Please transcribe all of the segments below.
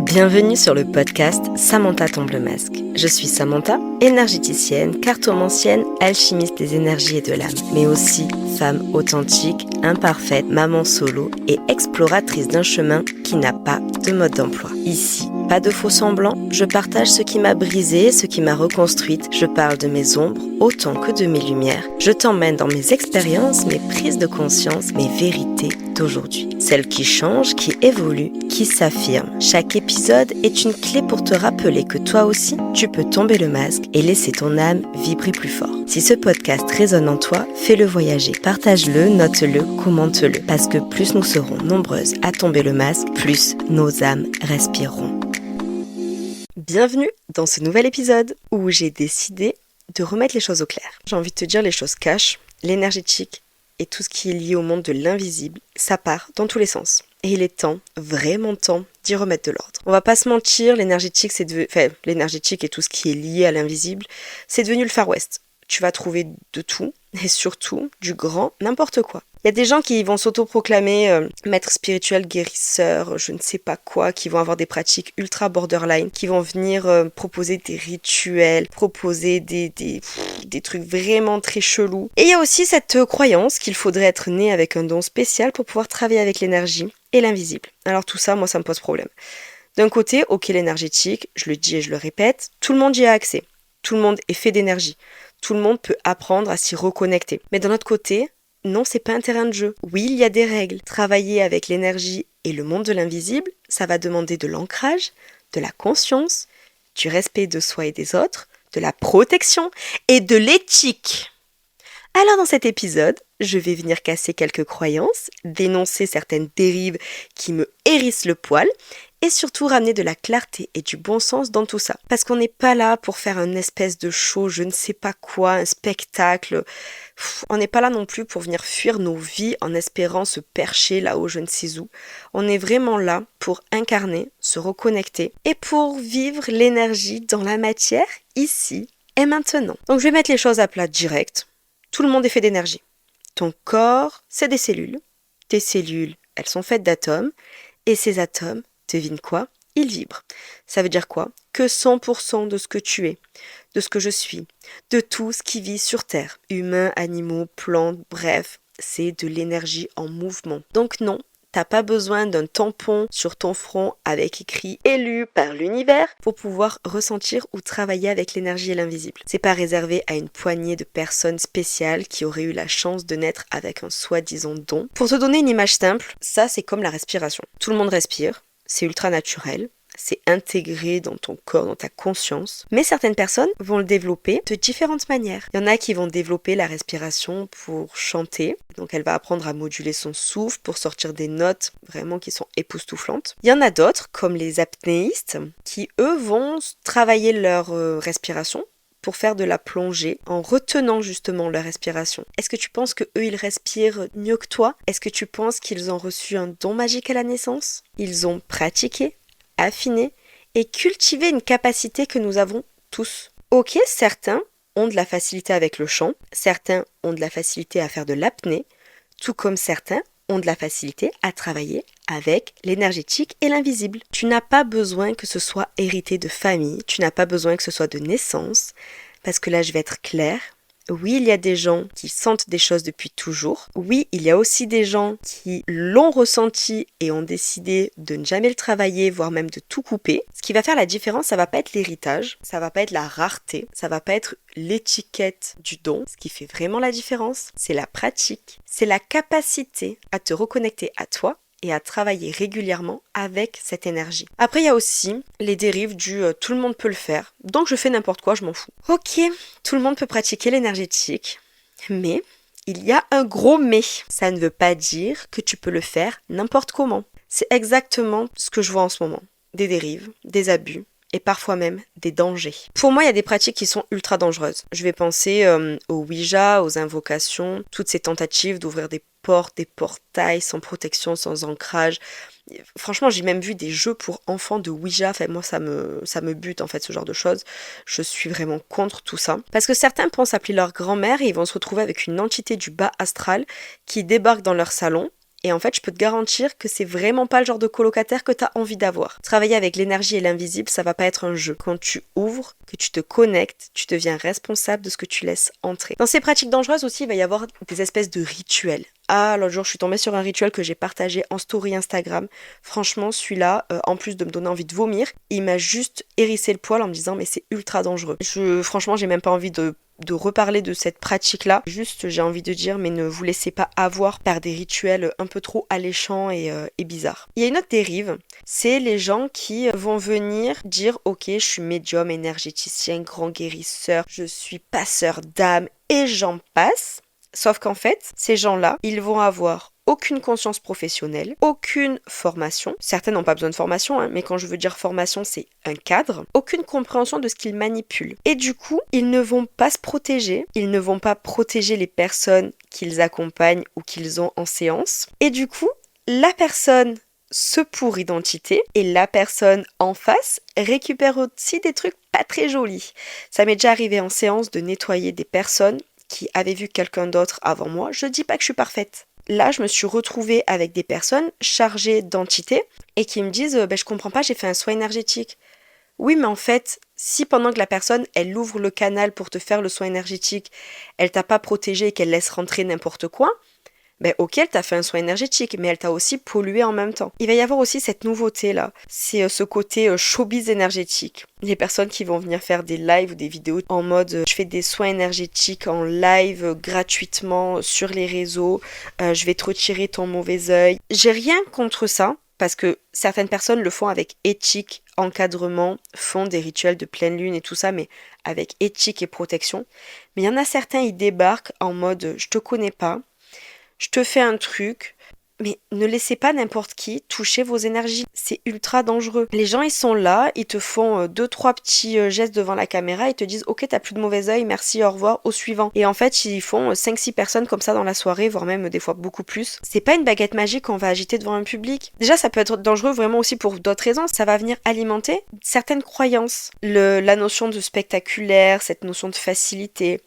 Bienvenue sur le podcast Samantha tombe le masque. Je suis Samantha, énergéticienne, cartomancienne, alchimiste des énergies et de l'âme, mais aussi femme authentique, imparfaite, maman solo et exploratrice d'un chemin qui n'a pas de mode d'emploi. Ici, pas de faux semblants, je partage ce qui m'a brisée, ce qui m'a reconstruite, je parle de mes ombres autant que de mes lumières. Je t'emmène dans mes expériences, mes prises de conscience, mes vérités d'aujourd'hui. Celles qui changent, qui évoluent, qui s'affirment. Chaque épisode est une clé pour te rappeler que toi aussi, tu peux tomber le masque et laisser ton âme vibrer plus fort. Si ce podcast résonne en toi, fais-le voyager. Partage-le, note-le, commente-le. Parce que plus nous serons nombreuses à tomber le masque, plus nos âmes respireront. Bienvenue dans ce nouvel épisode où j'ai décidé de remettre les choses au clair. J'ai envie de te dire les choses cash, l'énergétique et tout ce qui est lié au monde de l'invisible, ça part dans tous les sens. Et il est temps, vraiment temps, d'y remettre de l'ordre. On va pas se mentir, l'énergétique et tout ce qui est lié à l'invisible, c'est devenu le Far West. Tu vas trouver de tout, et surtout du grand n'importe quoi. Il y a des gens qui vont s'autoproclamer maîtres spirituels, guérisseurs, je ne sais pas quoi, qui vont avoir des pratiques ultra borderline, qui vont venir proposer des rituels, proposer des trucs vraiment très chelous. Et il y a aussi cette croyance qu'il faudrait être né avec un don spécial pour pouvoir travailler avec l'énergie et l'invisible. Alors tout ça, moi, ça me pose problème. D'un côté, ok, l'énergétique, je le dis et je le répète, tout le monde y a accès. Tout le monde est fait d'énergie. Tout le monde peut apprendre à s'y reconnecter. Mais d'un autre côté, non, c'est pas un terrain de jeu. Oui, il y a des règles. Travailler avec l'énergie et le monde de l'invisible, ça va demander de l'ancrage, de la conscience, du respect de soi et des autres, de la protection et de l'éthique. Alors dans cet épisode, je vais venir casser quelques croyances, dénoncer certaines dérives qui me hérissent le poil et surtout ramener de la clarté et du bon sens dans tout ça. Parce qu'on n'est pas là pour faire un espèce de show, je ne sais pas quoi, un spectacle. On n'est pas là non plus pour venir fuir nos vies en espérant se percher là-haut je ne sais où. On est vraiment là pour incarner, se reconnecter et pour vivre l'énergie dans la matière, ici et maintenant. Donc je vais mettre les choses à plat direct. Tout le monde est fait d'énergie. Ton corps, c'est des cellules. Tes cellules, elles sont faites d'atomes. Et ces atomes, devine quoi ? Ils vibrent. Ça veut dire quoi ? Que 100% de ce que tu es, de ce que je suis, de tout ce qui vit sur Terre, humains, animaux, plantes, bref, c'est de l'énergie en mouvement. Donc non, t'as pas besoin d'un tampon sur ton front avec écrit « élu par l'univers » pour pouvoir ressentir ou travailler avec l'énergie et l'invisible. C'est pas réservé à une poignée de personnes spéciales qui auraient eu la chance de naître avec un soi-disant don. Pour te donner une image simple, ça c'est comme la respiration. Tout le monde respire, c'est ultra naturel. C'est intégré dans ton corps, dans ta conscience. Mais certaines personnes vont le développer de différentes manières. Il y en a qui vont développer la respiration pour chanter. Donc elle va apprendre à moduler son souffle pour sortir des notes vraiment qui sont époustouflantes. Il y en a d'autres, comme les apnéistes, qui eux vont travailler leur respiration pour faire de la plongée en retenant justement leur respiration. Est-ce que tu penses que eux ils respirent mieux que toi ? Est-ce que tu penses qu'ils ont reçu un don magique à la naissance ? Ils ont pratiqué, affiner et cultiver une capacité que nous avons tous. Ok, certains ont de la facilité avec le chant, certains ont de la facilité à faire de l'apnée, tout comme certains ont de la facilité à travailler avec l'énergétique et l'invisible. Tu n'as pas besoin que ce soit hérité de famille, tu n'as pas besoin que ce soit de naissance, parce que là je vais être claire. Oui, il y a des gens qui sentent des choses depuis toujours. Oui, il y a aussi des gens qui l'ont ressenti et ont décidé de ne jamais le travailler, voire même de tout couper. Ce qui va faire la différence, ça va pas être l'héritage, ça va pas être la rareté, ça va pas être l'étiquette du don. Ce qui fait vraiment la différence, c'est la pratique, c'est la capacité à te reconnecter à toi et à travailler régulièrement avec cette énergie. Après, il y a aussi les dérives du tout le monde peut le faire, donc je fais n'importe quoi, je m'en fous. Ok, tout le monde peut pratiquer l'énergétique, mais il y a un gros mais. Ça ne veut pas dire que tu peux le faire n'importe comment. C'est exactement ce que je vois en ce moment. Des dérives, des abus, et parfois même des dangers. Pour moi, il y a des pratiques qui sont ultra dangereuses. Je vais penser au Ouija, aux invocations, toutes ces tentatives d'ouvrir des portes, des portails sans protection, sans ancrage. Franchement, j'ai même vu des jeux pour enfants de Ouija. Enfin, moi, ça me bute, en fait, ce genre de choses. Je suis vraiment contre tout ça. Parce que certains pensent appeler leur grand-mère et ils vont se retrouver avec une entité du bas astral qui débarque dans leur salon Et en fait, je peux te garantir que c'est vraiment pas le genre de colocataire que tu as envie d'avoir. Travailler avec l'énergie et l'invisible, ça va pas être un jeu. Quand tu ouvres, que tu te connectes, tu deviens responsable de ce que tu laisses entrer. Dans ces pratiques dangereuses aussi, il va y avoir des espèces de rituels. Ah, l'autre jour, je suis tombée sur un rituel que j'ai partagé en story Instagram. Franchement, celui-là, en plus de me donner envie de vomir, il m'a juste hérissé le poil en me disant mais c'est ultra dangereux. Franchement, j'ai même pas envie de reparler de cette pratique-là. Juste, j'ai envie de dire, mais ne vous laissez pas avoir par des rituels un peu trop alléchants et bizarres. Il y a une autre dérive, c'est les gens qui vont venir dire « Ok, je suis médium, énergéticien, grand guérisseur, je suis passeur d'âme et j'en passe ». Sauf qu'en fait, ces gens-là, ils vont avoir aucune conscience professionnelle, aucune formation. Certains n'ont pas besoin de formation, mais quand je veux dire formation, c'est un cadre. Aucune compréhension de ce qu'ils manipulent. Et du coup, ils ne vont pas se protéger. Ils ne vont pas protéger les personnes qu'ils accompagnent ou qu'ils ont en séance. Et du coup, la personne se pour identité et la personne en face récupère aussi des trucs pas très jolis. Ça m'est déjà arrivé en séance de nettoyer des personnes qui avaient vu quelqu'un d'autre avant moi. Je dis pas que je suis parfaite. Là, je me suis retrouvée avec des personnes chargées d'entités et qui me disent je comprends pas, j'ai fait un soin énergétique. Oui, mais en fait, si pendant que la personne, elle ouvre le canal pour te faire le soin énergétique, elle t'a pas protégé et qu'elle laisse rentrer n'importe quoi, ok, elle t'a fait un soin énergétique, mais elle t'a aussi pollué en même temps. Il va y avoir aussi cette nouveauté-là, c'est ce côté showbiz énergétique. Les personnes qui vont venir faire des lives ou des vidéos en mode je fais des soins énergétiques en live gratuitement sur les réseaux, je vais te retirer ton mauvais œil. J'ai rien contre ça, parce que certaines personnes le font avec éthique, encadrement, font des rituels de pleine lune et tout ça, mais avec éthique et protection. Mais il y en a certains, ils débarquent en mode je te connais pas, je te fais un truc, mais ne laissez pas n'importe qui toucher vos énergies. C'est ultra dangereux. Les gens, ils sont là, ils te font 2-3 petits gestes devant la caméra, ils te disent « Ok, t'as plus de mauvais œil, merci, au revoir, au suivant ». Et en fait, ils font 5-6 personnes comme ça dans la soirée, voire même des fois beaucoup plus. C'est pas une baguette magique qu'on va agiter devant un public. Déjà, ça peut être dangereux vraiment aussi pour d'autres raisons. Ça va venir alimenter certaines croyances. La notion de spectaculaire, cette notion de facilité.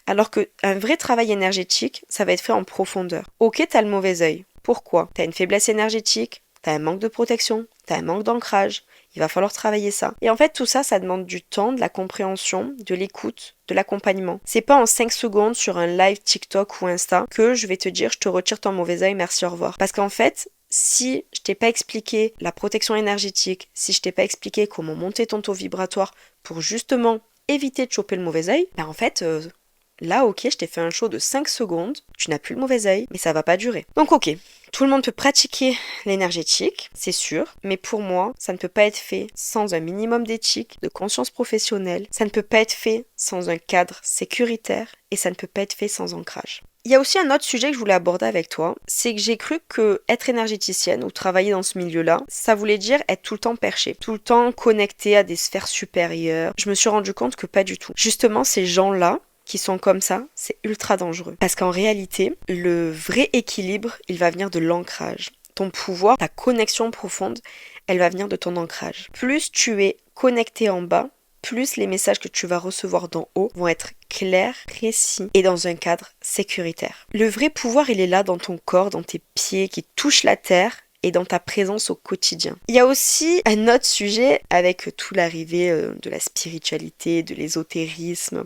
Alors qu'un vrai travail énergétique, ça va être fait en profondeur. Ok, t'as le mauvais œil. Pourquoi ? T'as une faiblesse énergétique, t'as un manque de protection, t'as un manque d'ancrage. Il va falloir travailler ça. Et en fait, tout ça, ça demande du temps, de la compréhension, de l'écoute, de l'accompagnement. C'est pas en 5 secondes sur un live TikTok ou Insta que je vais te dire je te retire ton mauvais œil, merci, au revoir. Parce qu'en fait, si je t'ai pas expliqué la protection énergétique, si je t'ai pas expliqué comment monter ton taux vibratoire pour justement éviter de choper le mauvais œil, en fait... Là, ok, je t'ai fait un show de 5 secondes, tu n'as plus le mauvais œil, mais ça va pas durer. Donc ok, tout le monde peut pratiquer l'énergétique, c'est sûr, mais pour moi, ça ne peut pas être fait sans un minimum d'éthique, de conscience professionnelle, ça ne peut pas être fait sans un cadre sécuritaire, et ça ne peut pas être fait sans ancrage. Il y a aussi un autre sujet que je voulais aborder avec toi, c'est que j'ai cru que être énergéticienne ou travailler dans ce milieu-là, ça voulait dire être tout le temps perché, tout le temps connecté à des sphères supérieures. Je me suis rendu compte que pas du tout. Justement, ces gens-là, qui sont comme ça, c'est ultra dangereux. Parce qu'en réalité, le vrai équilibre, il va venir de l'ancrage. Ton pouvoir, ta connexion profonde, elle va venir de ton ancrage. Plus tu es connecté en bas, plus les messages que tu vas recevoir d'en haut vont être clairs, précis et dans un cadre sécuritaire. Le vrai pouvoir, il est là dans ton corps, dans tes pieds qui touchent la terre et dans ta présence au quotidien. Il y a aussi un autre sujet avec toute l'arrivée de la spiritualité, de l'ésotérisme.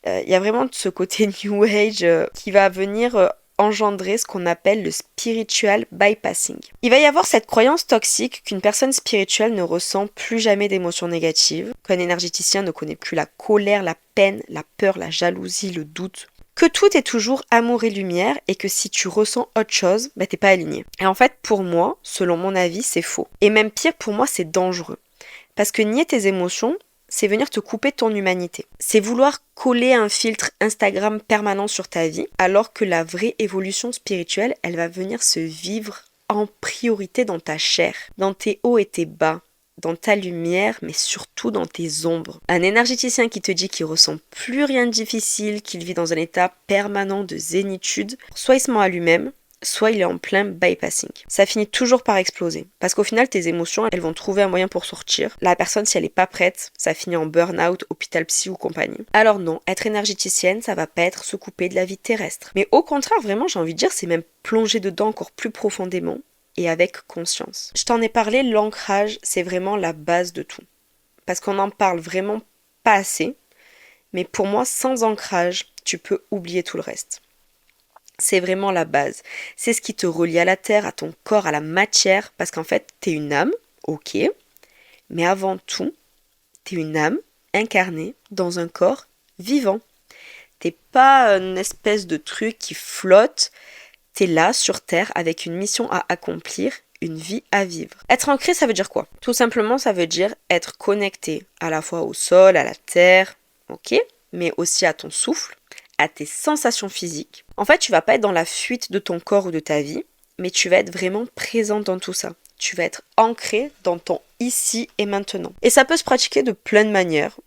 Il y a vraiment ce côté New Age qui va venir engendrer ce qu'on appelle le spiritual bypassing. Il va y avoir cette croyance toxique qu'une personne spirituelle ne ressent plus jamais d'émotions négatives, qu'un énergéticien ne connaît plus la colère, la peine, la peur, la jalousie, le doute, que tout est toujours amour et lumière et que si tu ressens autre chose, t'es pas aligné. Et en fait, pour moi, selon mon avis, c'est faux. Et même pire, pour moi, c'est dangereux. Parce que nier tes émotions, c'est venir te couper de ton humanité. C'est vouloir coller un filtre Instagram permanent sur ta vie, alors que la vraie évolution spirituelle, elle va venir se vivre en priorité dans ta chair, dans tes hauts et tes bas, dans ta lumière, mais surtout dans tes ombres. Un énergéticien qui te dit qu'il ressent plus rien de difficile, qu'il vit dans un état permanent de zénitude, soit il se ment à lui-même, soit il est en plein bypassing. Ça finit toujours par exploser. Parce qu'au final, tes émotions, elles vont trouver un moyen pour sortir. La personne, si elle n'est pas prête, ça finit en burn-out, hôpital psy ou compagnie. Alors non, être énergéticienne, ça va pas être se couper de la vie terrestre. Mais au contraire, vraiment, j'ai envie de dire, c'est même plonger dedans encore plus profondément et avec conscience. Je t'en ai parlé, l'ancrage, c'est vraiment la base de tout. Parce qu'on n'en parle vraiment pas assez. Mais pour moi, sans ancrage, tu peux oublier tout le reste. C'est vraiment la base. C'est ce qui te relie à la terre, à ton corps, à la matière, parce qu'en fait, t'es une âme, ok, mais avant tout, t'es une âme incarnée dans un corps vivant. T'es pas une espèce de truc qui flotte, t'es là sur terre avec une mission à accomplir, une vie à vivre. Être ancré, ça veut dire quoi? Tout simplement, ça veut dire être connecté à la fois au sol, à la terre, ok, mais aussi à ton souffle, à tes sensations physiques. En fait, tu vas pas être dans la fuite de ton corps ou de ta vie, mais tu vas être vraiment présent dans tout ça. Tu vas être ancré dans ton ici et maintenant. Et ça peut se pratiquer de plein de manières.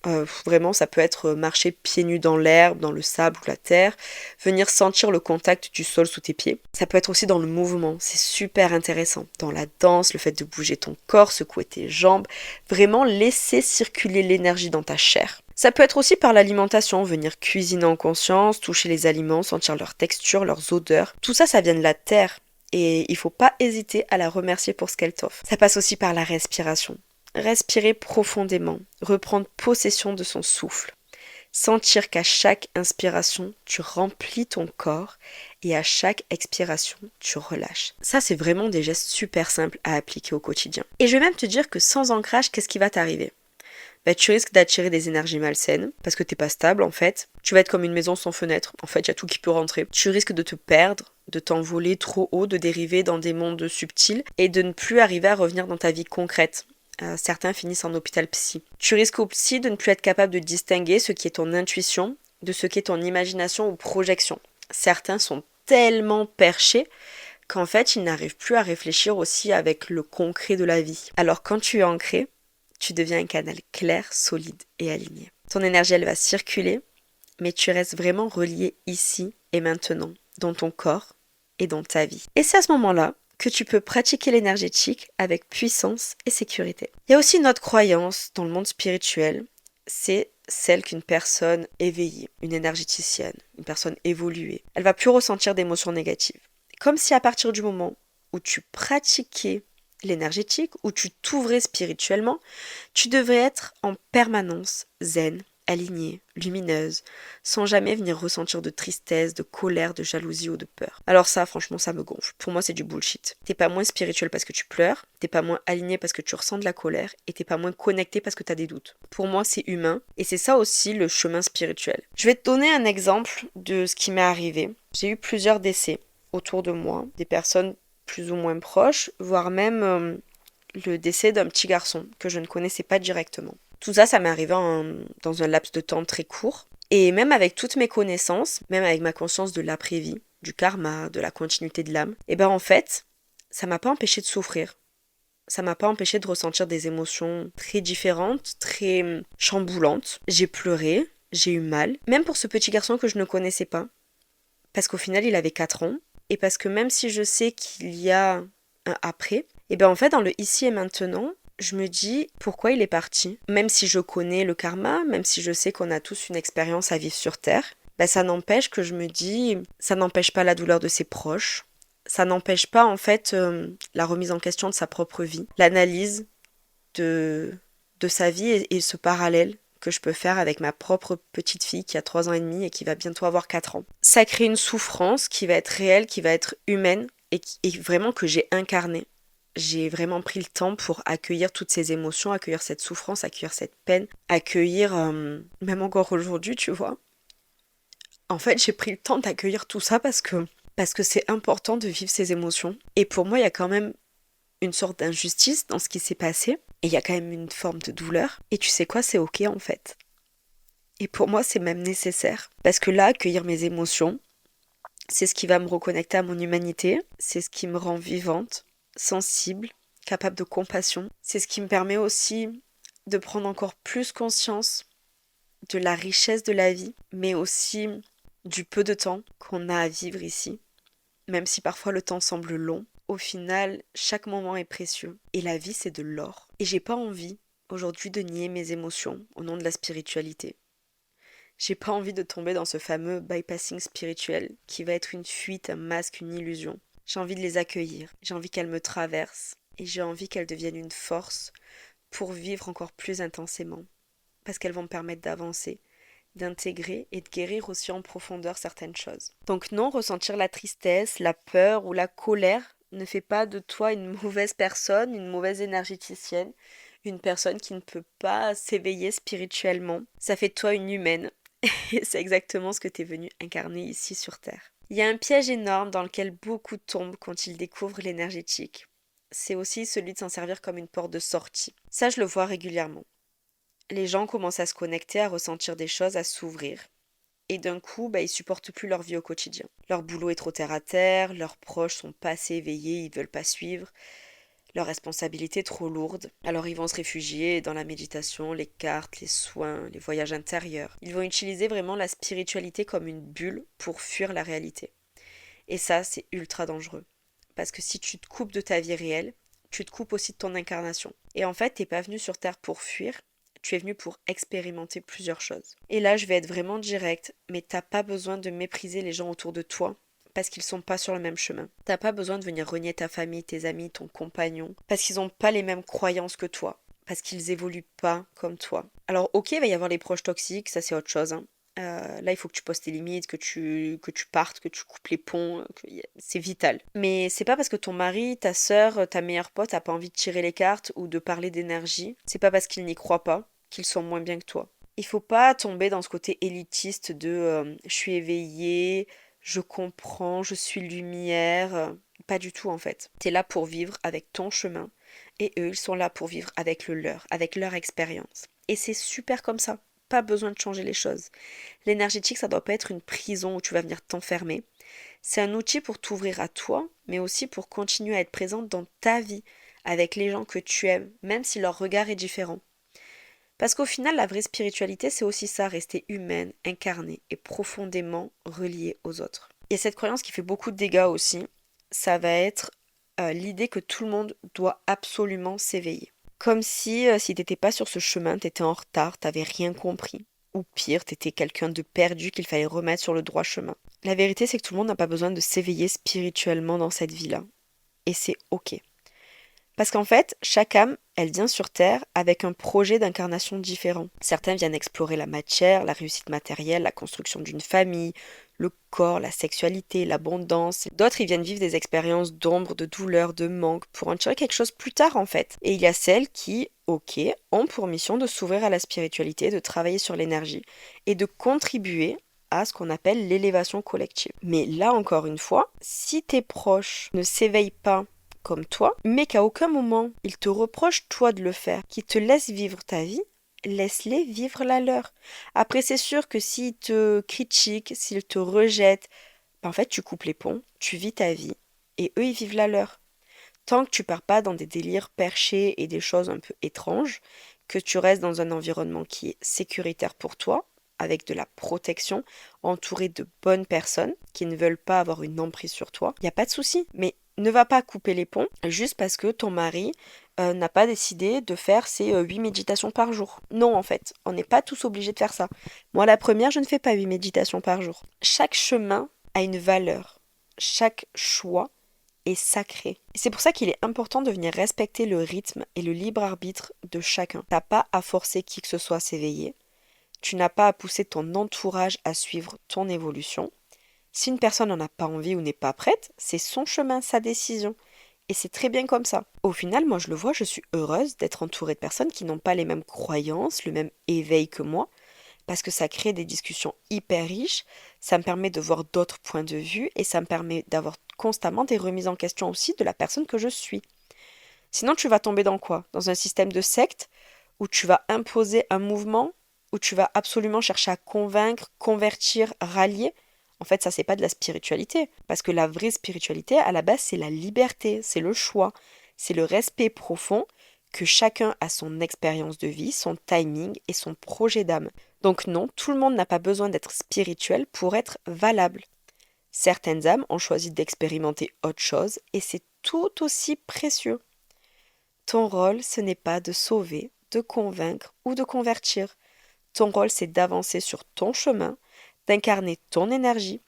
Vraiment, ça peut être marcher pieds nus dans l'herbe, dans le sable ou la terre, venir sentir le contact du sol sous tes pieds. Ça peut être aussi dans le mouvement, c'est super intéressant. Dans la danse, le fait de bouger ton corps, secouer tes jambes, vraiment laisser circuler l'énergie dans ta chair. Ça peut être aussi par l'alimentation, venir cuisiner en conscience, toucher les aliments, sentir leur texture, leurs odeurs. Tout ça, ça vient de la terre. Et il faut pas hésiter à la remercier pour ce qu'elle t'offre. Ça passe aussi par la respiration. Respirer profondément, reprendre possession de son souffle. Sentir qu'à chaque inspiration, tu remplis ton corps et à chaque expiration, tu relâches. Ça, c'est vraiment des gestes super simples à appliquer au quotidien. Et je vais même te dire que sans ancrage, qu'est-ce qui va t'arriver? Tu risques d'attirer des énergies malsaines parce que t'es pas stable en fait. Tu vas être comme une maison sans fenêtre. En fait, il y a tout qui peut rentrer. Tu risques de te perdre, de t'envoler trop haut, de dériver dans des mondes subtils et de ne plus arriver à revenir dans ta vie concrète. Certains finissent en hôpital psy. Tu risques aussi de ne plus être capable de distinguer ce qui est ton intuition de ce qui est ton imagination ou projection. Certains sont tellement perchés qu'en fait, ils n'arrivent plus à réfléchir aussi avec le concret de la vie. Alors quand tu es ancré, tu deviens un canal clair, solide et aligné. Ton énergie, elle va circuler, mais tu restes vraiment relié ici et maintenant, dans ton corps et dans ta vie. Et c'est à ce moment-là que tu peux pratiquer l'énergétique avec puissance et sécurité. Il y a aussi une autre croyance dans le monde spirituel, c'est celle qu'une personne éveillée, une énergéticienne, une personne évoluée, elle va plus ressentir d'émotions négatives. Comme si à partir du moment où tu pratiquais l'énergétique, où tu t'ouvrais spirituellement, tu devrais être en permanence zen, alignée, lumineuse, sans jamais venir ressentir de tristesse, de colère, de jalousie ou de peur. Alors ça, franchement, ça me gonfle. Pour moi, c'est du bullshit. T'es pas moins spirituel parce que tu pleures, t'es pas moins aligné parce que tu ressens de la colère, et t'es pas moins connecté parce que t'as des doutes. Pour moi, c'est humain, et c'est ça aussi le chemin spirituel. Je vais te donner un exemple de ce qui m'est arrivé. J'ai eu plusieurs décès autour de moi, des personnes plus ou moins proches, voire même le décès d'un petit garçon que je ne connaissais pas directement. Tout ça, ça m'est arrivé dans un laps de temps très court. Et même avec toutes mes connaissances, même avec ma conscience de l'après-vie, du karma, de la continuité de l'âme, et ben en fait, ça m'a pas empêché de souffrir. Ça m'a pas empêché de ressentir des émotions très différentes, très chamboulantes. J'ai pleuré, j'ai eu mal, même pour ce petit garçon que je ne connaissais pas. Parce qu'au final, il avait 4 ans. Et parce que même si je sais qu'il y a un après, et bien en fait dans le ici et maintenant, je me dis pourquoi il est parti. Même si je connais le karma, même si je sais qu'on a tous une expérience à vivre sur Terre, ben ça n'empêche que je me dis, ça n'empêche pas la douleur de ses proches, ça n'empêche pas en fait la remise en question de sa propre vie, l'analyse de sa vie et ce parallèle que je peux faire avec ma propre petite fille qui a 3 ans et demi et qui va bientôt avoir 4 ans. Ça crée une souffrance qui va être réelle, qui va être humaine et vraiment que j'ai incarnée. J'ai vraiment pris le temps pour accueillir toutes ces émotions, accueillir cette souffrance, accueillir cette peine, accueillir, même encore aujourd'hui, tu vois. En fait, j'ai pris le temps d'accueillir tout ça parce que c'est important de vivre ces émotions. Et pour moi, il y a quand même une sorte d'injustice dans ce qui s'est passé. Et il y a quand même une forme de douleur. Et tu sais quoi, c'est ok en fait. Et pour moi, c'est même nécessaire. Parce que là, accueillir mes émotions, c'est ce qui va me reconnecter à mon humanité. C'est ce qui me rend vivante, sensible, capable de compassion. C'est ce qui me permet aussi de prendre encore plus conscience de la richesse de la vie, mais aussi du peu de temps qu'on a à vivre ici. même si parfois le temps semble long. Au final, chaque moment est précieux. Et la vie, c'est de l'or. Et j'ai pas envie, aujourd'hui, de nier mes émotions au nom de la spiritualité. J'ai pas envie de tomber dans ce fameux bypassing spirituel qui va être une fuite, un masque, une illusion. J'ai envie de les accueillir, j'ai envie qu'elles me traversent et j'ai envie qu'elles deviennent une force pour vivre encore plus intensément. Parce qu'elles vont me permettre d'avancer, d'intégrer et de guérir aussi en profondeur certaines choses. Donc non, ressentir la tristesse, la peur ou la colère ne fait pas de toi une mauvaise personne, une mauvaise énergéticienne, une personne qui ne peut pas s'éveiller spirituellement. Ça fait de toi une humaine. Et c'est exactement ce que tu es venu incarner ici sur Terre. Il y a un piège énorme dans lequel beaucoup tombent quand ils découvrent l'énergétique. C'est aussi celui de s'en servir comme une porte de sortie. Ça, je le vois régulièrement. Les gens commencent à se connecter, à ressentir des choses, à s'ouvrir. Et d'un coup, ils supportent plus leur vie au quotidien. Leur boulot est trop terre à terre, leurs proches sont pas assez éveillés, ils veulent pas suivre, leur responsabilité est trop lourde. Alors ils vont se réfugier dans la méditation, les cartes, les soins, les voyages intérieurs. Ils vont utiliser vraiment la spiritualité comme une bulle pour fuir la réalité. Et ça, c'est ultra dangereux. Parce que si tu te coupes de ta vie réelle, tu te coupes aussi de ton incarnation. Et en fait, t'es pas venu sur Terre pour fuir, tu es venu pour expérimenter plusieurs choses. Et là, je vais être vraiment directe, mais t'as pas besoin de mépriser les gens autour de toi parce qu'ils sont pas sur le même chemin. T'as pas besoin de venir renier ta famille, tes amis, ton compagnon, parce qu'ils ont pas les mêmes croyances que toi, parce qu'ils évoluent pas comme toi. Alors ok, il va y avoir les proches toxiques, ça c'est autre chose, hein. Là, il faut que tu poses tes limites, que tu partes, que tu coupes les ponts, c'est vital. Mais c'est pas parce que ton mari, ta sœur, ta meilleure pote a pas envie de tirer les cartes ou de parler d'énergie, c'est pas parce qu'ils n'y croient pas qu'ils sont moins bien que toi. Il faut pas tomber dans ce côté élitiste de je suis éveillée, je comprends, je suis lumière. Pas du tout en fait. T'es là pour vivre avec ton chemin et eux, ils sont là pour vivre avec le leur, avec leur expérience. Et c'est super comme ça. Pas besoin de changer les choses. L'énergétique, ça doit pas être une prison où tu vas venir t'enfermer. C'est un outil pour t'ouvrir à toi, mais aussi pour continuer à être présente dans ta vie, avec les gens que tu aimes, même si leur regard est différent. Parce qu'au final, la vraie spiritualité, c'est aussi ça, rester humaine, incarnée et profondément reliée aux autres. Et cette croyance qui fait beaucoup de dégâts aussi, ça va être l'idée que tout le monde doit absolument s'éveiller. Comme si t'étais pas sur ce chemin, t'étais en retard, t'avais rien compris. Ou pire, t'étais quelqu'un de perdu qu'il fallait remettre sur le droit chemin. La vérité, c'est que tout le monde n'a pas besoin de s'éveiller spirituellement dans cette vie-là. Et c'est ok. Parce qu'en fait, chaque âme, elle vient sur Terre avec un projet d'incarnation différent. Certains viennent explorer la matière, la réussite matérielle, la construction d'une famille, le corps, la sexualité, l'abondance. D'autres, ils viennent vivre des expériences d'ombre, de douleur, de manque, pour en tirer quelque chose plus tard en fait. Et il y a celles qui, ok, ont pour mission de s'ouvrir à la spiritualité, de travailler sur l'énergie et de contribuer à ce qu'on appelle l'élévation collective. Mais là encore une fois, si tes proches ne s'éveillent pas comme toi, mais qu'à aucun moment ils te reprochent toi de le faire, qu'ils te laissent vivre ta vie, laisse-les vivre la leur. Après, c'est sûr que s'ils te critiquent, s'ils te rejettent, en fait, tu coupes les ponts, tu vis ta vie, et eux, ils vivent la leur. Tant que tu pars pas dans des délires perchés et des choses un peu étranges, que tu restes dans un environnement qui est sécuritaire pour toi, avec de la protection, entouré de bonnes personnes qui ne veulent pas avoir une emprise sur toi, il n'y a pas de souci. Mais ne va pas couper les ponts juste parce que ton mari n'a pas décidé de faire ses 8 méditations par jour. Non, en fait, on n'est pas tous obligés de faire ça. Moi, la première, je ne fais pas 8 méditations par jour. Chaque chemin a une valeur. Chaque choix est sacré. C'est pour ça qu'il est important de venir respecter le rythme et le libre arbitre de chacun. T'as pas à forcer qui que ce soit à s'éveiller. Tu n'as pas à pousser ton entourage à suivre ton évolution. Si une personne n'en a pas envie ou n'est pas prête, c'est son chemin, sa décision. Et c'est très bien comme ça. Au final, moi je le vois, je suis heureuse d'être entourée de personnes qui n'ont pas les mêmes croyances, le même éveil que moi, parce que ça crée des discussions hyper riches, ça me permet de voir d'autres points de vue et ça me permet d'avoir constamment des remises en question aussi de la personne que je suis. Sinon, tu vas tomber dans quoi? Dans un système de secte où tu vas imposer un mouvement, où tu vas absolument chercher à convaincre, convertir, rallier. En fait, ça, c'est pas de la spiritualité. Parce que la vraie spiritualité, à la base, c'est la liberté, c'est le choix, c'est le respect profond que chacun a son expérience de vie, son timing et son projet d'âme. Donc non, tout le monde n'a pas besoin d'être spirituel pour être valable. Certaines âmes ont choisi d'expérimenter autre chose et c'est tout aussi précieux. Ton rôle, ce n'est pas de sauver, de convaincre ou de convertir. Ton rôle, c'est d'avancer sur ton chemin, d'incarner ton énergie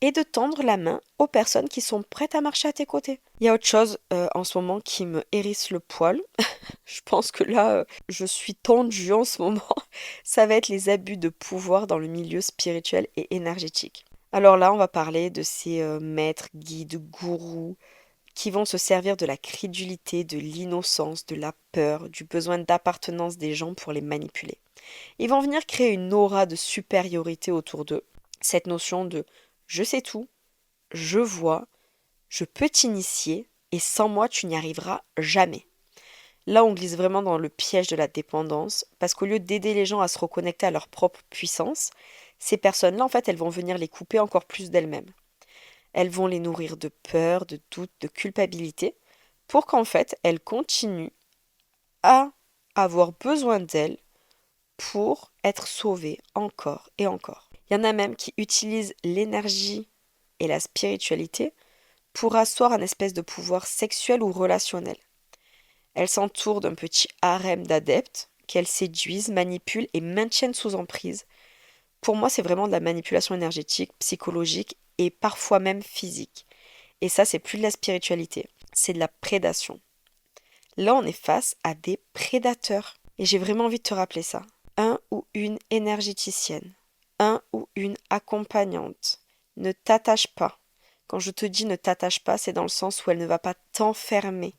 et de tendre la main aux personnes qui sont prêtes à marcher à tes côtés. Il y a autre chose en ce moment qui me hérisse le poil. Je pense que là, je suis tendue en ce moment. Ça va être les abus de pouvoir dans le milieu spirituel et énergétique. Alors là, on va parler de ces maîtres, guides, gourous qui vont se servir de la crédulité, de l'innocence, de la peur, du besoin d'appartenance des gens pour les manipuler. Ils vont venir créer une aura de supériorité autour d'eux. Cette notion de je sais tout, je vois, je peux t'initier et sans moi tu n'y arriveras jamais. Là, on glisse vraiment dans le piège de la dépendance parce qu'au lieu d'aider les gens à se reconnecter à leur propre puissance, ces personnes-là, en fait, elles vont venir les couper encore plus d'elles-mêmes. Elles vont les nourrir de peur, de doute, de culpabilité pour qu'en fait, elles continuent à avoir besoin d'elles pour être sauvées encore et encore. Il y en a même qui utilisent l'énergie et la spiritualité pour asseoir un espèce de pouvoir sexuel ou relationnel. Elles s'entourent d'un petit harem d'adeptes qu'elles séduisent, manipulent et maintiennent sous emprise. Pour moi, c'est vraiment de la manipulation énergétique, psychologique et parfois même physique. Et ça, c'est plus de la spiritualité, c'est de la prédation. Là, on est face à des prédateurs. Et j'ai vraiment envie de te rappeler ça. Un ou une énergéticienne, un ou une accompagnante. Ne t'attache pas. Quand je te dis ne t'attache pas, c'est dans le sens où elle ne va pas t'enfermer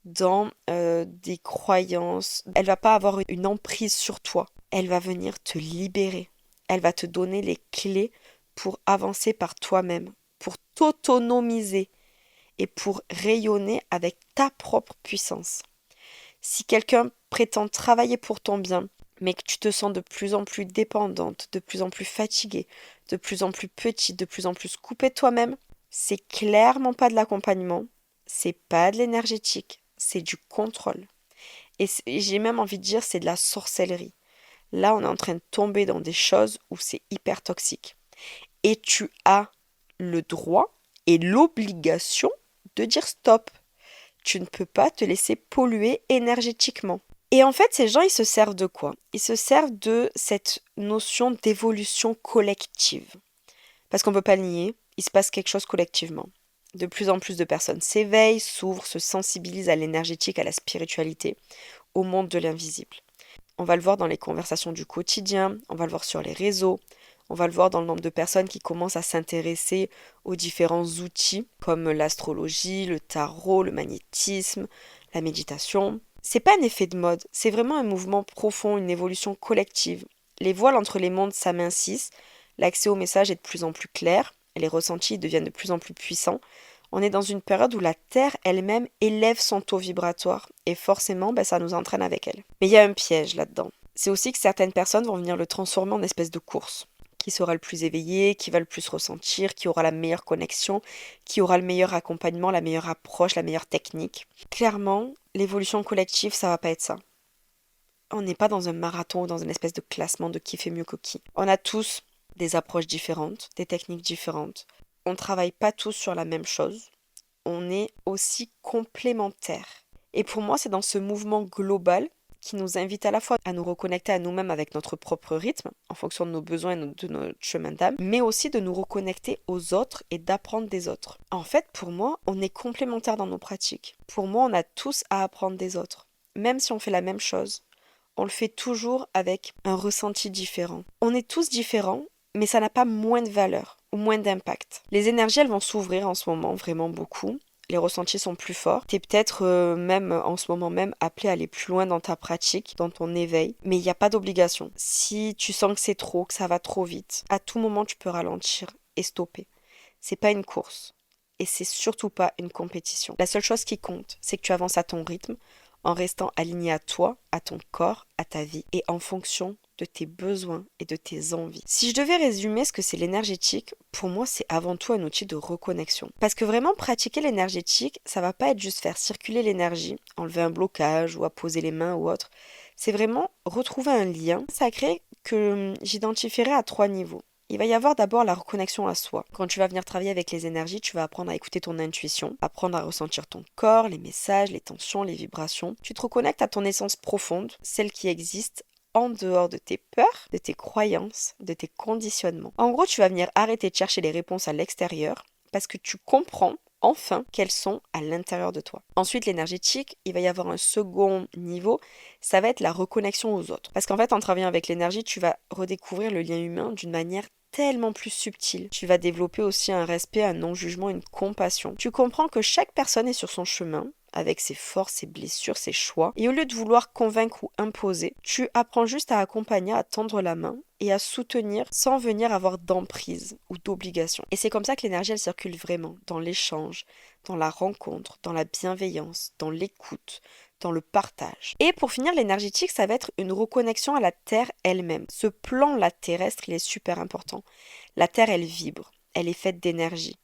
dans des croyances. Elle va pas avoir une emprise sur toi. Elle va venir te libérer. Elle va te donner les clés pour avancer par toi-même, pour t'autonomiser et pour rayonner avec ta propre puissance. Si quelqu'un prétend travailler pour ton bien, mais que tu te sens de plus en plus dépendante, de plus en plus fatiguée, de plus en plus petite, de plus en plus coupée de toi-même, c'est clairement pas de l'accompagnement, c'est pas de l'énergétique, c'est du contrôle. Et j'ai même envie de dire c'est de la sorcellerie. Là, on est en train de tomber dans des choses où c'est hyper toxique. Et tu as le droit et l'obligation de dire stop. Tu ne peux pas te laisser polluer énergétiquement. Et en fait, ces gens, ils se servent de quoi? Ils se servent de cette notion d'évolution collective. Parce qu'on ne peut pas le nier, il se passe quelque chose collectivement. De plus en plus de personnes s'éveillent, s'ouvrent, se sensibilisent à l'énergétique, à la spiritualité, au monde de l'invisible. On va le voir dans les conversations du quotidien, on va le voir sur les réseaux, on va le voir dans le nombre de personnes qui commencent à s'intéresser aux différents outils comme l'astrologie, le tarot, le magnétisme, la méditation. C'est pas un effet de mode, c'est vraiment un mouvement profond, une évolution collective. Les voiles entre les mondes s'amincissent, l'accès au message est de plus en plus clair, les ressentis deviennent de plus en plus puissants. On est dans une période où la Terre elle-même élève son taux vibratoire et forcément, ça nous entraîne avec elle. Mais il y a un piège là-dedans. C'est aussi que certaines personnes vont venir le transformer en espèce de course. Qui sera le plus éveillé, qui va le plus ressentir, qui aura la meilleure connexion, qui aura le meilleur accompagnement, la meilleure approche, la meilleure technique. Clairement, l'évolution collective, ça va pas être ça. On n'est pas dans un marathon ou dans une espèce de classement de qui fait mieux que qui. On a tous des approches différentes, des techniques différentes. On ne travaille pas tous sur la même chose. On est aussi complémentaires. Et pour moi, c'est dans ce mouvement global qui nous invite à la fois à nous reconnecter à nous-mêmes avec notre propre rythme, en fonction de nos besoins et de notre chemin d'âme, mais aussi de nous reconnecter aux autres et d'apprendre des autres. En fait, pour moi, on est complémentaires dans nos pratiques. Pour moi, on a tous à apprendre des autres. Même si on fait la même chose, on le fait toujours avec un ressenti différent. On est tous différents, mais ça n'a pas moins de valeur ou moins d'impact. Les énergies, elles vont s'ouvrir en ce moment vraiment beaucoup. Les ressentis sont plus forts. Tu es peut-être même en ce moment même appelé à aller plus loin dans ta pratique, dans ton éveil, mais il n'y a pas d'obligation. Si tu sens que c'est trop, que ça va trop vite, à tout moment tu peux ralentir et stopper. C'est pas une course et c'est surtout pas une compétition. La seule chose qui compte, c'est que tu avances à ton rythme, en restant aligné à toi, à ton corps, à ta vie et en fonction de tes besoins et de tes envies. Si je devais résumer ce que c'est l'énergétique, pour moi c'est avant tout un outil de reconnexion. Parce que vraiment pratiquer l'énergétique, ça va pas être juste faire circuler l'énergie, enlever un blocage ou apposer les mains ou autre. C'est vraiment retrouver un lien sacré que j'identifierais à 3 niveaux. il va y avoir d'abord la reconnexion à soi. Quand tu vas venir travailler avec les énergies, tu vas apprendre à écouter ton intuition, apprendre à ressentir ton corps, les messages, les tensions, les vibrations. Tu te reconnectes à ton essence profonde, celle qui existe en dehors de tes peurs, de tes croyances, de tes conditionnements. En gros, tu vas venir arrêter de chercher les réponses à l'extérieur parce que tu comprends enfin qu'elles sont à l'intérieur de toi. Ensuite, l'énergétique, il va y avoir un second niveau, ça va être la reconnexion aux autres. Parce qu'en fait, en travaillant avec l'énergie, tu vas redécouvrir le lien humain d'une manière tellement plus subtile. Tu vas développer aussi un respect, un non-jugement, une compassion. Tu comprends que chaque personne est sur son chemin, avec ses forces, ses blessures, ses choix. Et au lieu de vouloir convaincre ou imposer, tu apprends juste à accompagner, à tendre la main et à soutenir sans venir avoir d'emprise ou d'obligation. Et c'est comme ça que l'énergie, elle circule vraiment, dans l'échange, dans la rencontre, dans la bienveillance, dans l'écoute, dans le partage. Et pour finir, l'énergétique, ça va être une reconnexion à la Terre elle-même. Ce plan-là terrestre, il est super important. La Terre, elle vibre. Elle est faite d'énergie.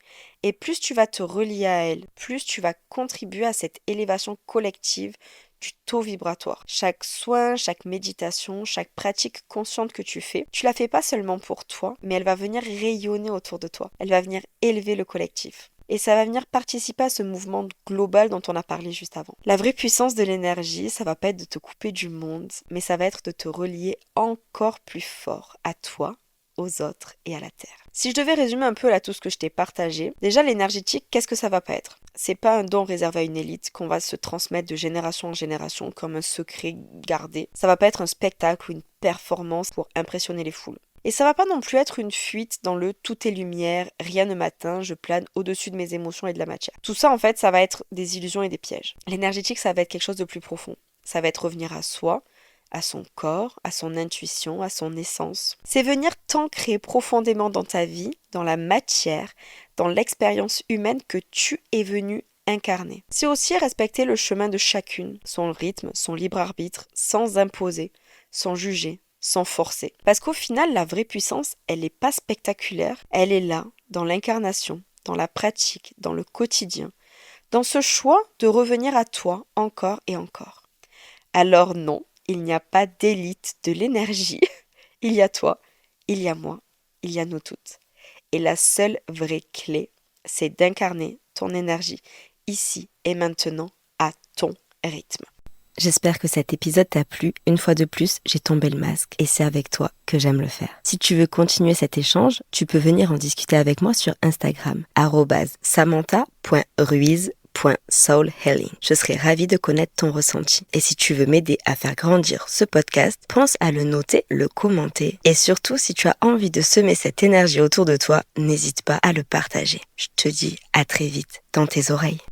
Et plus tu vas te relier à elle, plus tu vas contribuer à cette élévation collective du taux vibratoire. Chaque soin, chaque méditation, chaque pratique consciente que tu la fais pas seulement pour toi, mais elle va venir rayonner autour de toi. Elle va venir élever le collectif. Et ça va venir participer à ce mouvement global dont on a parlé juste avant. La vraie puissance de l'énergie, ça va pas être de te couper du monde, mais ça va être de te relier encore plus fort à toi, aux autres et à la Terre. Si je devais résumer un peu là tout ce que je t'ai partagé, déjà l'énergétique, qu'est-ce que ça va pas être? C'est pas un don réservé à une élite qu'on va se transmettre de génération en génération comme un secret gardé. Ça va pas être un spectacle ou une performance pour impressionner les foules. Et ça va pas non plus être une fuite dans le tout est lumière, rien ne m'atteint, je plane au-dessus de mes émotions et de la matière. Tout ça en fait, ça va être des illusions et des pièges. L'énergétique, ça va être quelque chose de plus profond. Ça va être revenir à soi, à son corps, à son intuition, à son essence. C'est venir t'ancrer profondément dans ta vie, dans la matière, dans l'expérience humaine que tu es venu incarner. C'est aussi respecter le chemin de chacune, son rythme, son libre arbitre, sans imposer, sans juger, sans forcer. Parce qu'au final, la vraie puissance, elle n'est pas spectaculaire, elle est là, dans l'incarnation, dans la pratique, dans le quotidien, dans ce choix de revenir à toi encore et encore. Alors non, il n'y a pas d'élite de l'énergie. Il y a toi, il y a moi, il y a nous toutes. Et la seule vraie clé, c'est d'incarner ton énergie ici et maintenant à ton rythme. J'espère que cet épisode t'a plu. Une fois de plus, j'ai tombé le masque et c'est avec toi que j'aime le faire. Si tu veux continuer cet échange, tu peux venir en discuter avec moi sur Instagram, @samantha.ruiz.soulhealing. Je serai ravie de connaître ton ressenti. Et si tu veux m'aider à faire grandir ce podcast, pense à le noter, le commenter. Et surtout, si tu as envie de semer cette énergie autour de toi, n'hésite pas à le partager. Je te dis à très vite dans tes oreilles.